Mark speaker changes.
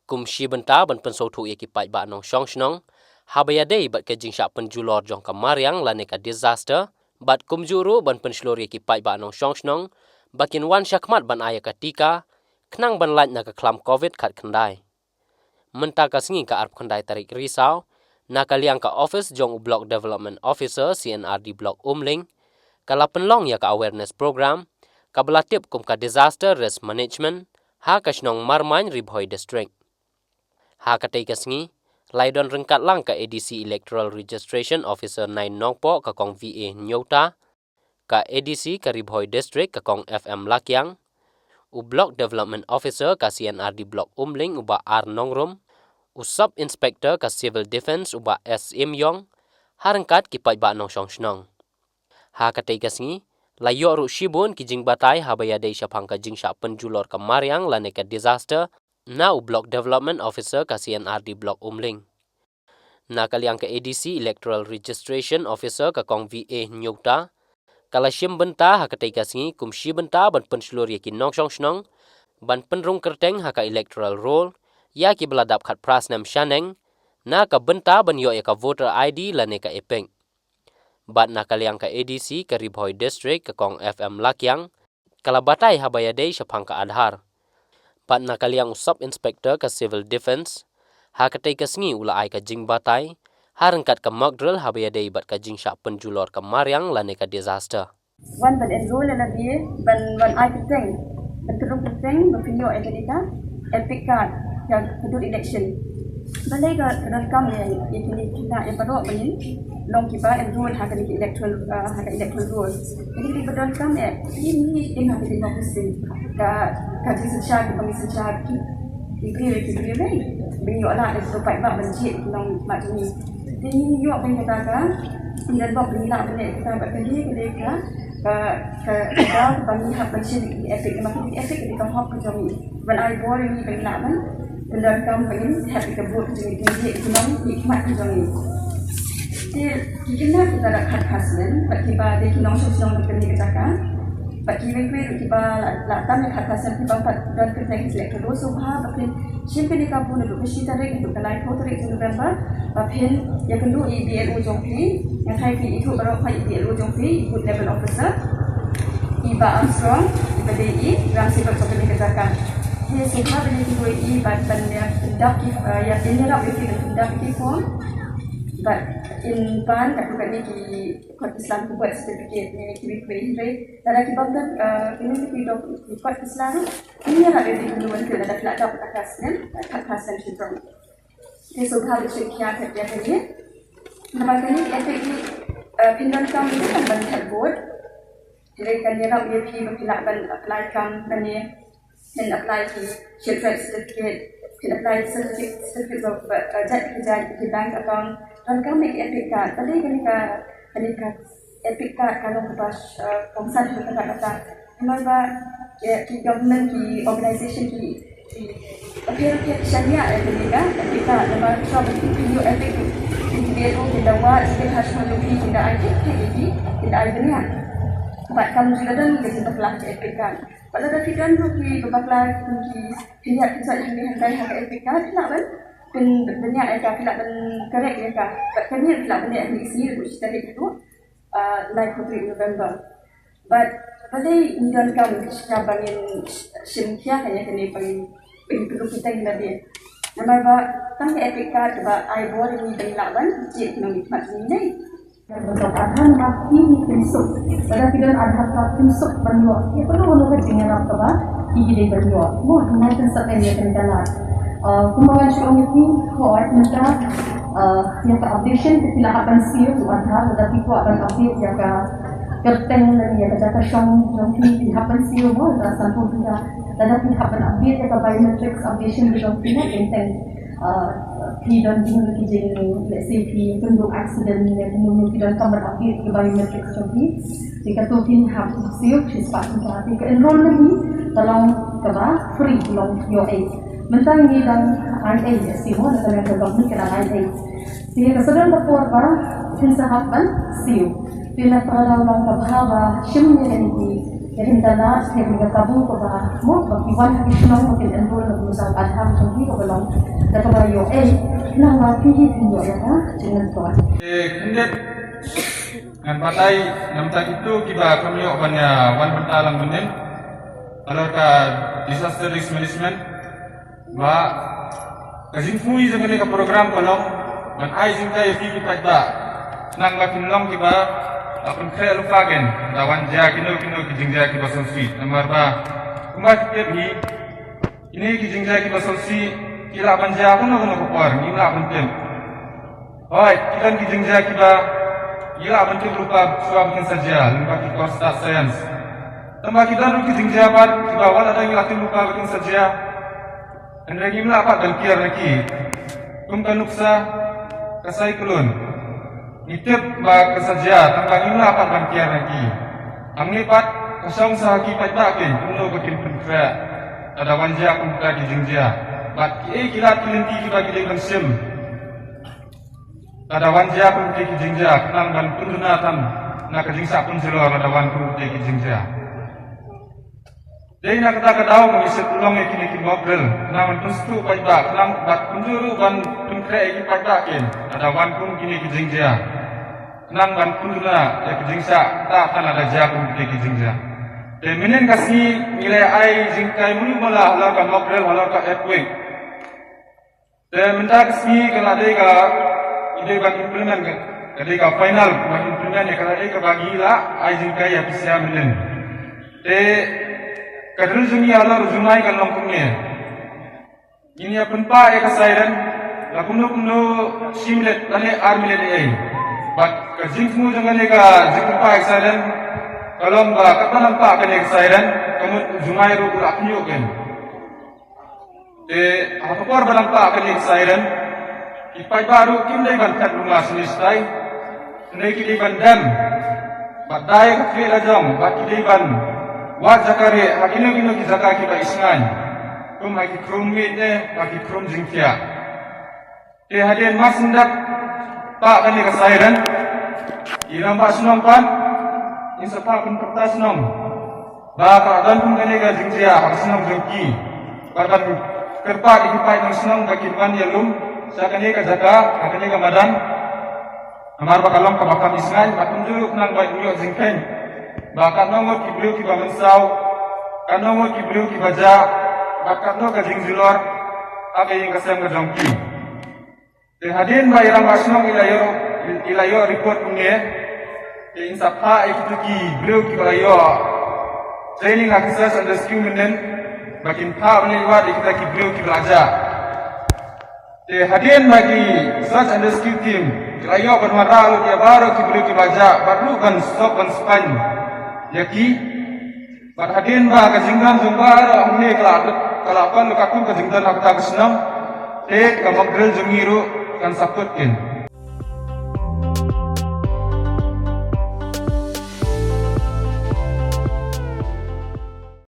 Speaker 1: kum shi benta ban pen so thu ye ki pai ba nong shong shnong habaya dei bat ke jing sha pen julor jong ka mariang la ne ka disaster bat kum juru ban pen shlor ye ki pai ba nong shong shnong bakin wan shakmat ban aya ka tika knang ban lait na ka klam covid khat khandai menta ka singi ka arp khandai tarik risau na ka liang ka office jong block development officer CNRD block umling kala penlong ya ka awareness program ka belatip kum ka disaster risk management ha ka shnong marmain ribhoi district ha ka tei ka singi laidon rengkat lang ka ADC electoral registration officer 9 nongpo ka kong VA nyota ka ADC ka ribhoi district ka kong FM lakyang u block development officer ka CNRD block umling uba R nongrum u sub inspector ka civil defense uba SM yong harengkat ki pai ba nong shong shnong ha ka tei ka singi layo ru shibun ki jing batai habaya dei shapang ka jing sha penjulor ka mariang lane ka disaster na u block development officer ka CNRD block umling na kaliang ka ADC electoral registration officer ka kong VA nyota kala shim benta ha ka tei ka singi kum shi benta ban penslur ye ki nong shong shnong ban penrung kerteng ha ka electoral roll ya ki beladap khat prasnam shaneng na ka benta ban yo ya ka voter ID lane ka epeng bat na kaliang ka ADC ka ribhoi district ka kong FM lakyang kala batai habaya dei shapang ka adhar bat na kaliang sub inspector ka civil defense ha ka tei ka singi ula ai ka jing batai harengkat ka mock drill habaya dei bat ka jing sha penjulor ka mariang lane ka disaster
Speaker 2: wan ban enroll la bi ban ai keteng betul keteng berpinyo ekedika epic card yang kedua election balai ka kam ya ini kita eparo bani long kiba enroll ha ka electoral roll jadi di betul kam ya ini ha ka democracy ka secara komisi secara diberi bini olah ada supaya bak benci long macam ni ini yo ben kata ka dan bak bini nak benda kita bak kali ke bani hak benci di efek makin di efek di kau ke jami when I born ni ben nak ben dan kam ben happy ke buat jadi dia long hikmat ke jami dia kita nak khat khaslen bagi ba dia long sosial ni kata ka bagi mereka kita lakukan khasan kita dan kita select dua subha tapi siapa ni kamu nak bersih tarik untuk kelai kau tarik November tapi yang kedua EBLO jongpi yang hai itu baru hai EBLO jongpi good level officer Iba Armstrong Iba DI Ramsi Berkata katakan dia subha beli kedua badan yang hendak yang ini nak beri hendak form but in ban aku kan ni ki kuat Islam ku buat certificate ni ki request dan aku bangga ini ki dok kuat Islam ini nak beri duluan ke dalam pelak dapat akasan syndrome ini subha bersekian kerja kerja nama kini efek ni pindah kam ini kan ban board jadi kan dia nak beri pelak ban apply kam dan ni and apply ki certificate can apply certificate of jadi bank account dan kami epic card tadi kenika epic card kalau kepas kongsan kata kenapa ki government ki organisation ki appear syariah kenika epic card nama shop video epic video tidak buat sebagai hasil lebih tidak ada tidak ada dunia buat kamu juga dan kita berkelah epic card pada fikiran tu ki berkelah ki lihat kita ini hendak hak epic card nak kan pen banyak mereka tidak correct mereka kan ni tidak banyak di sini which tadi itu like 3 November but pada ni dan kamu kita bangin simkia hanya kena perlu kita yang dia nama ba tang epic card ba I bought ni dari lawan cik nak nikmat ni betul akan mati ni prinsip pada kita ada prinsip banyak ia perlu menurut dengan apa ini dia banyak mau dengan prinsip yang terdalam kumpulan community court minta yang updation kesilapan siu adhar tetapi ko akan update yang kerteng dan yang kata syong jongki happen siu mo rasa pun tidak tetapi happen update yang biometrics updation di jongki intend dan tinggal kijing let's say penduk accident yang kemudian kamar update ke biometrics jongki jika tu pin have siu cepat kita ke enroll lagi tolong keba free long your age mentang ni dan IA semua dalam government kena IA sehingga kesedaran lapor para pensahabat siu bila kalau orang kebahawa shimnya ini Jadi tanah setiap minggu kabung ko ba mo pag-iwan kitnong enroll na sa adham tungki ko belong da ka yo nang mapili tinyo ya ha jangan to
Speaker 3: kundet ngan patai namta itu kiba kami banyak wan bentalang benen kalau ka disaster risk management ba kajin fui jangan ka program kolong ban ai jingka ya ki pada nang ba kinlong kiba apun kaya lupagen dawan ja kino kijingja ki basal si nomor ba kumbat kebi ini kijingja ki basal si kila banja kuno kopor ni la bentem oi kitan kijingja ki ba kila bentuk lupa suam saja lupa ki kosta science tambah kita nu kijingja bat kiba wala ada yang lupa betul saja andagi mla apa dan kiar lagi kan nuksa kasai kulun itip ba kesaja tentang ini apa bangkian lagi. Ang lipat kasong sa kipat bakin kuno bakin pentra ada wanja pun kita dijingja. Bat kilat kilinti kita gideng sim. Ada wanja pun kita dijingja kenang dan pendunatan nak kejingsa pun jelor ada wan pun kita dijingja. Jadi nak kata kadau mengisip ulong kini ngobrol. Kenang tustu pajak kenang bat penjuru ban pentra kipat bakin ada wan pun kini dijingja. Nang ban kunduna ya kijingsa ta tan ada jagung ke kijingsa de menen kasi nilai ai jingkai mulu mala hala ka mokrel hala ka earthquake de menda kasi kala de ka ide ban implement ka de ka final ban implement ya kala de ka bagila ai jingkai ya bisa menen de kadul jungi hala rujunai kan longkungnya ini ya penpa ya kasairan la kumno simlet tane armile de ai bat kajingmu jangan lega jingpa excited kalau ba kata nampak kan excited kamu jumai ru urak nyuk kan apa por nampak kan excited ipai baru kim dai ban kat rumah sini stai ndai ki ban dam bat dai ka fi lajong bat ki ban wa zakare hakino kino ki zakaki ba isngan tum ha ki krum mit ne ha ki krum jingkia hadin masindak pak kan ni kesairan ilang pak senong pan insya pak pun kertas senong baka dan pun kan ni ka jingsia hak senong jengki bahkan kerpak ikipai ng senong bakin pan yalum sa kan ni ka jaka kan ni ka madan amar bakalong ka bakam isngan bakun dulu nang baik nyo jingken baka nongo kiblu ki bamensaw kanongo kiblu ki baja baka no ka jingzilor agay yung kasem ka jengki hadin ba irang basnong ilayo report punya insapha itu ki beliau ki ilayo training access and rescue menen bakin pa menewat kita ki beliau ki belajar hadin bagi search and rescue team ilayo bermara ki baru ki beliau ki belajar baru kan stop kan span yaki bar hadin ba ka jinggan jumbar हमने kalau apa lu kakun ka jingdan aku tak senang ka magdrel jungiru kan saputkin